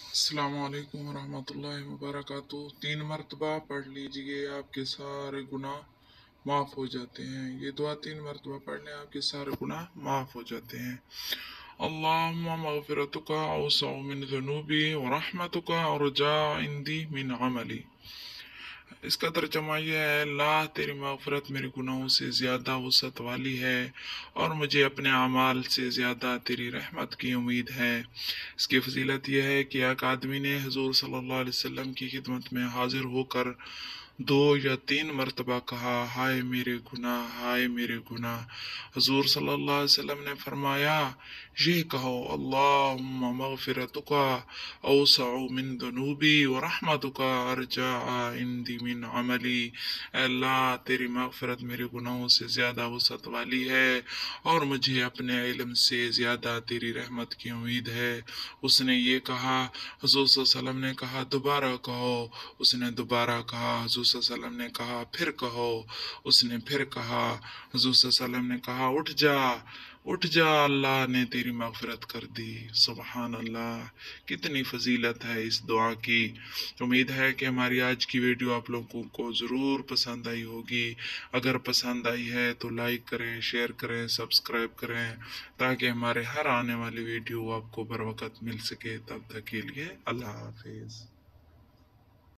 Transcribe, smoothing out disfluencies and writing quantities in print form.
अस्सलाम वालेकुम वरहमतुल्लाहि वबरकातुहू। 3 मरतबा पढ़ लीजिए, आपके सारे गुनाह माफ़ हो जाते हैं। ये दुआ 3 मरतबा पढ़ लें, आपके सारे गुनाह माफ़ हो जाते हैं। अल्लाहुम्मा मग़फ़िरतुका औसअ मिन ज़ुनूबी व रहमतुका अरजा इंदी मिन अमली। इसका तर्जुमा यह है, अल्लाह तेरी मग़फ़िरत मेरे गुनाहों से ज़्यादा वसअत वाली है और मुझे अपने अमाल से ज़्यादा तेरी रहमत की उम्मीद है। इसकी फजीलत यह है कि एक आदमी ने हुज़ूर सल्लल्लाहु अलैहि वसल्लम की खिदमत में हाजिर होकर 2 या 3 मरतबा कहा, हाय मेरे गुनाह, हाय मेरे गुनाह। हुज़ूर सल्लल्लाहु अलैहि वसल्लम ने फरमाया, ये कहो, अल्लाहुम्मा मग़फ़िरतुका औसअ मिन दुनूबी व रहमतुका अरजा इंदी मिन अमली। अल्लाह तेरी मग़फ़िरत मेरे गुनाहों से ज़्यादा वसअत वाली है और मुझे अपने इल्म से ज़्यादा तेरी रहमत की उम्मीद है। उसने ये कहा, हुज़ूर सल्लल्लाहु अलैहि वसल्लम ने कहा, दोबारा कहो। उसने दोबारा कहा। हुज़ूर सल्लल्लाहु अलैहि वसल्लम ने कहा, फिर कहो। उसने फिर कहा। हुज़ूर सल्लल्लाहु अलैहि वसल्लम ने कहा, उठ जा, उठ जा, अल्लाह ने तेरी मग़फ़िरत कर दी। सुबहान अल्लाह, कितनी फजीलत है इस दुआ की। उम्मीद है कि हमारी आज की वीडियो आप लोगों को ज़रूर पसंद आई होगी। अगर पसंद आई है तो लाइक करें, शेयर करें, सब्सक्राइब करें, ताकि हमारे हर आने वाली वीडियो आपको बर वक़्त मिल सके। तब तक के लिए अल्लाह हाफिज़।